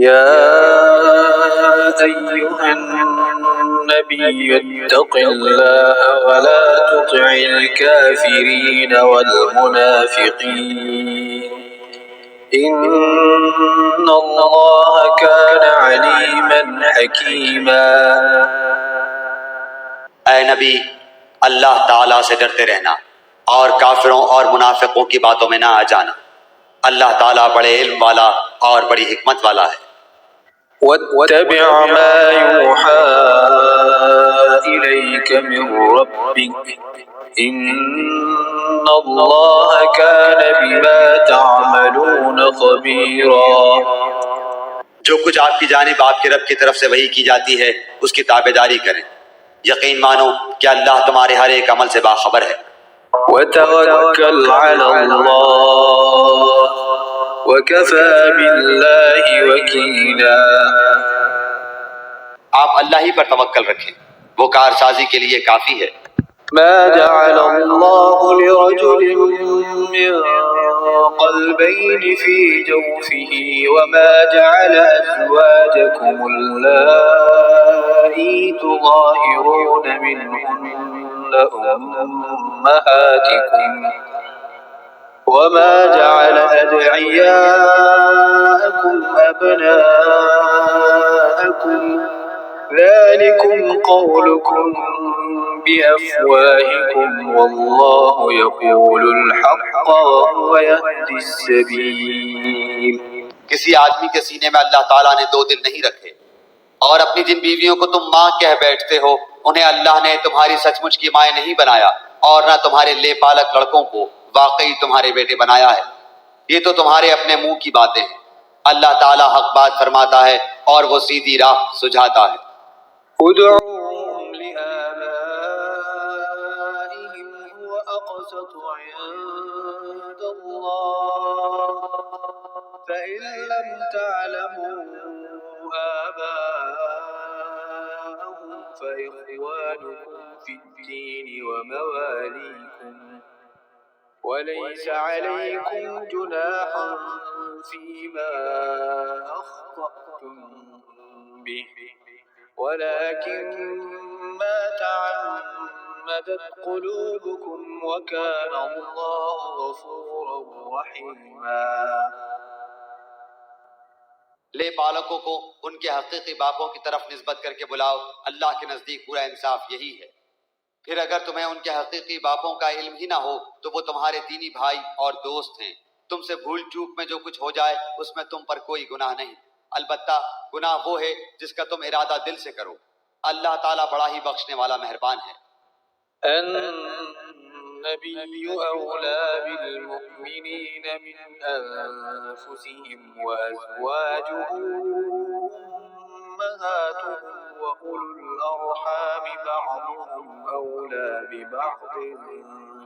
يا أيها النبي اتق الله ولا تطع الكافرين والمنافقين إن الله كان عليما حكيما۔ اے نبی، اللہ تعالیٰ سے ڈرتے رہنا اور کافروں اور منافقوں کی باتوں میں نہ آ جانا۔ اللہ تعالیٰ بڑے علم والا اور بڑی حکمت والا ہے۔ واتبع ما يوحى إليك من ربك إن الله كان بما تعملون خبيرا۔ جو کچھ آپ کی جانب آپ کے رب کی طرف سے وحی کی جاتی ہے اس کی تابعداری کریں، یقین مانو کہ اللہ تمہارے ہر ایک عمل سے باخبر ہے۔ وتوکل علی اللہ وکفی باللہ وکیلا۔ آپ اللہ ہی پر توکل رکھیں، وہ کارسازی کے لیے کافی ہے۔ ما جعل اللہ لرجل من قلبين في جوفه وما جعل أزواجكم اللائي تظاهرون منهن أمهاتكم وما جعل أدعياءكم أبناءكم ذلكم قولكم بأفواهكم والله يقول الحق وهو يهدي السبيل۔ کسی آدمی کے سینے میں اللہ تعالیٰ نے دو دل نہیں رکھے، اور اپنی جن بیویوں کو تم ماں کہہ بیٹھتے ہو انہیں اللہ نے تمہاری سچ مچ کی مائیں نہیں بنایا، اور نہ تمہارے لے پالک لڑکوں کو واقعی تمہارے بیٹے بنایا ہے۔ یہ تو تمہارے اپنے منہ کی باتیں ہیں۔ اللہ تعالیٰ حق بات فرماتا ہے اور وہ سیدھی راہ سجھاتا ہے۔ ادعوهم لآبائهم هو أقسط عند الله فإن لم تعلموا آباءهم فإخوانكم في الدين ومواليكم وليس عليكم جناح فيما أخطأتم به ولكن ما تعمدت قلوبكم وكان الله غفورا رحيما۔ لے پالکوں کو ان کے حقیقی باپوں کی طرف نسبت کر کے بلاؤ، اللہ کے نزدیک پورا انصاف یہی ہے۔ پھر اگر تمہیں ان کے حقیقی باپوں کا علم ہی نہ ہو تو وہ تمہارے دینی بھائی اور دوست ہیں۔ تم سے بھول چوک میں جو کچھ ہو جائے اس میں تم پر کوئی گناہ نہیں، البتہ گناہ وہ ہے جس کا تم ارادہ دل سے کرو۔ اللہ تعالیٰ بڑا ہی بخشنے والا مہربان ہے۔ النبي أولى بالمؤمنين من أنفسهم وأزواجه أمهاتهم وأولو الأرحام بعضهم أولى ببعض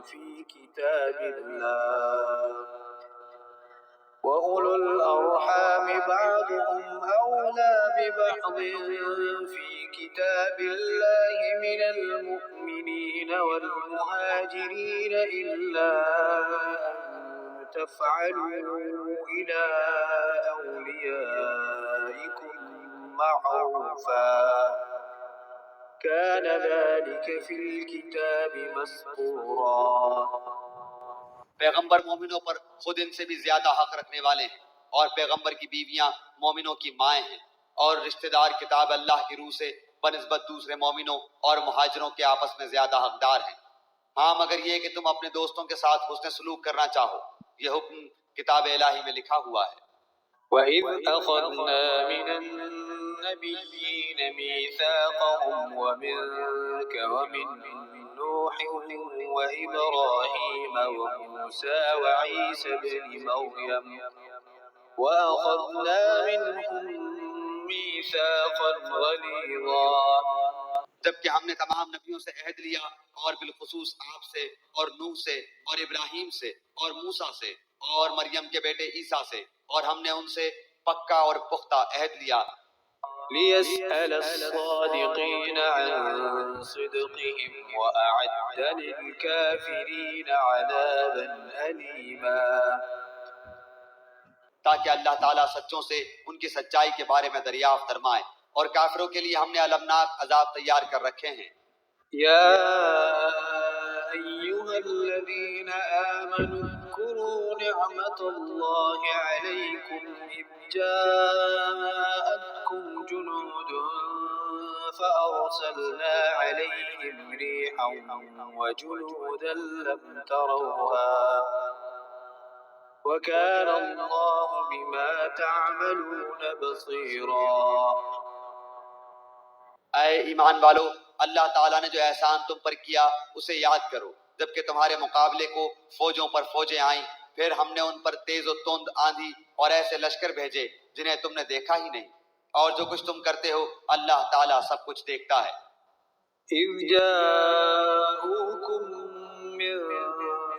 في كتاب الله وأولو الأرحام بعضهم أولى ببعض في كتاب الله من المؤمنين والمهاجرين إلا أن تفعلوا إلى أوليائكم معروفا كان ذلك في الكتاب مسطورا۔ پیغمبر مومنوں پر خود ان سے بھی زیادہ حق رکھنے والے ہیں، اور پیغمبر کی بیویاں مومنوں کی مائیں ہیں، اور رشتہ دار کتاب اللہ کی روح سے بنسبت دوسرے مومنوں اور مہاجروں کے آپس میں زیادہ حقدار ہیں۔ ہاں مگر یہ کہ تم اپنے دوستوں کے ساتھ حسن سلوک کرنا چاہو، یہ حکم کتاب الہی میں لکھا ہوا ہے۔ وَإِذْ أَخَذْنَا مِنَ النَّبِيِّينَ مِيثَاقَهُمْ وَمِنكَ وَمِن نُوحٍ وَإِبْرَاهِيمَ وَمُوسَى وَعِيسَى ابْنِ مَرْيَمَ وَأَخَذْنَا مِنْهُم مِيثَاقًا غَلِيظًا۔ جبکہ ہم نے تمام نبیوں سے عہد لیا، اور بالخصوص آپ سے اور نوح سے اور ابراہیم سے اور موسیٰ سے اور مریم کے بیٹے عیسیٰ سے، اور ہم نے ان سے پکا اور پختہ عہد لیا۔ لِيَسْأَلَ الصَّادِقِينَ عَن صِدْقِهِمْ وَأَعَدَّ لِلْكَافِرِينَ عَذَابًا أَلِيمًا۔ تاکہ اللہ تعالیٰ سچوں سے ان کی سچائی کے بارے میں دریافت فرمائے، اور کافروں کے لیے ہم نے المناک عذاب تیار کر رکھے ہیں۔ يا أيها الذين آمنوا اذكروا نعمة الله عليكم إذ جاءتكم جنود فأرسلنا عليهم ريحا وجنودا لم تروها وكان الله بما تعملون بصيرا۔ اے ایمان والو، اللہ تعالیٰ نے جو احسان تم پر کیا اسے یاد کرو، جبکہ تمہارے مقابلے کو فوجوں پر فوجیں آئیں، پھر ہم نے ان پر تیز و تند آندھی اور ایسے لشکر بھیجے جنہیں تم نے دیکھا ہی نہیں، اور جو کچھ تم کرتے ہو اللہ تعالیٰ سب کچھ دیکھتا ہے۔ إذ جاءوكم من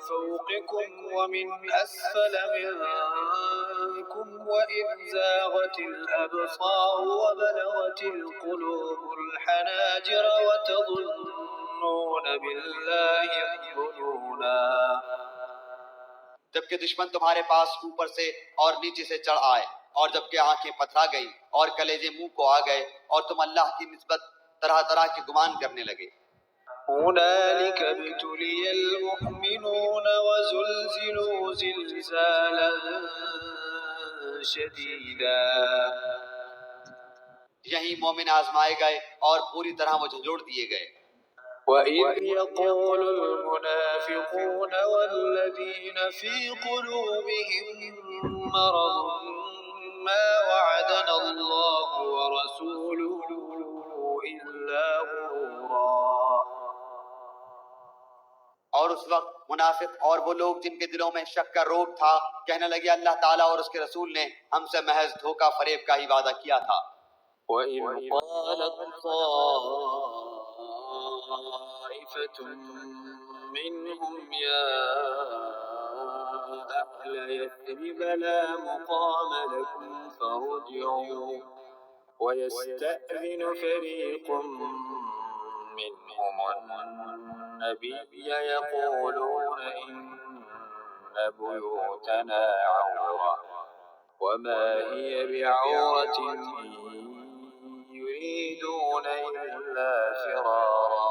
فوقكم ومن أسفل منكم وإذ زاغت الأبصار وبلغت القلوب الحناجر وتظنون بالله الظنونا۔ جبکہ دشمن تمہارے پاس اوپر سے اور نیچے سے چڑھ آئے، اور جبکہ آنکھیں پتھرا گئی اور کلیجے منہ کو آ گئے، اور تم اللہ کی نسبت طرح طرح کے گمان کرنے لگے۔ هنالك ابتلي المؤمنون وزلزلوا زلزالا شديدا۔ یہی مومن آزمائے گئے اور پوری طرح وہ جھنجھوڑ دیے گئے۔ وَإِذْ يَقُولُ الْمُنَافِقُونَ وَالَّذِينَ فِي قُلُوبِهِم مَّرَضٌ مَّا وَعَدَنَا اللَّهُ وَرَسُولُهُ إِلَّا غُرُورًا۔ اور اس وقت منافق اور وہ لوگ جن کے دلوں میں شک کا روگ تھا کہنے لگے اللہ تعالیٰ اور اس کے رسول نے ہم سے محض دھوکہ فریب کا ہی وعدہ کیا تھا۔ وَإِذْ قَالَتْ طَائِفَةٌ مِّنْهُمْ يَا أَهْلَ يَثْرِبَ لَا مُقَامَ لَكُمْ فَارْجِعُوا وَيَسْتَأْذِنُ فَرِيقٌ منهم النبي يقولون إن بيوتنا عورة وما هي بعورة يريدون إلا فرارا۔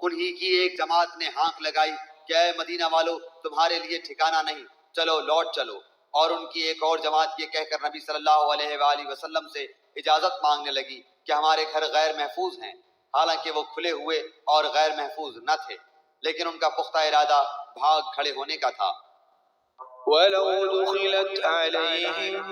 انہی کی ایک جماعت نے ہانک لگائی کہ اے مدینہ والو تمہارے لیے ٹھکانہ نہیں، چلو لوٹ چلو، اور ان کی ایک اور جماعت یہ کہہ کر نبی صلی اللہ علیہ وآلہ وسلم سے اجازت مانگنے لگی کہ ہمارے گھر غیر محفوظ ہیں، حالانکہ وہ کھلے ہوئے اور غیر محفوظ نہ تھے، لیکن ان کا پختہ ارادہ بھاگ کھڑے ہونے کا تھا۔ وَلَوْ دُخِلَتْ عَلَيْهِمْ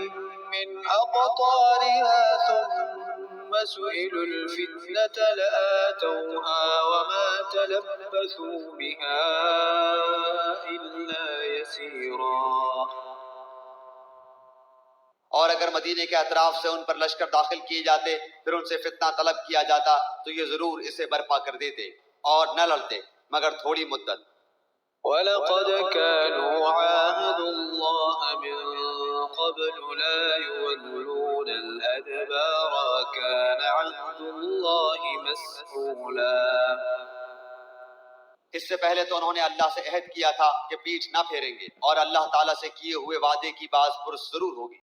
مِنْ أَقْطَارِهَا ثُمَّ سُئِلُوا الْفِتْنَةَ لَآتَوْهَا وَمَا تَلَبَّثُوا بِهَا إِلَّا يَسِيرًا۔ اور اگر مدینے کے اطراف سے ان پر لشکر داخل کیے جاتے پھر ان سے فتنہ طلب کیا جاتا تو یہ ضرور اسے برپا کر دیتے اور نہ لڑتے مگر تھوڑی مدت۔ وَلَقَدْ كَانُوا عَاهَدُوا اللَّهَ مِن قَبْلُ لَا يُوَلُّونَ الْأَدْبَارَ وَكَانَ عَهْدُ اللَّهِ مَسْئُولًا۔ اس سے پہلے تو انہوں نے اللہ سے عہد کیا تھا کہ پیٹھ نہ پھیریں گے، اور اللہ تعالیٰ سے کیے ہوئے وعدے کی باز پرس ضرور ہوگی۔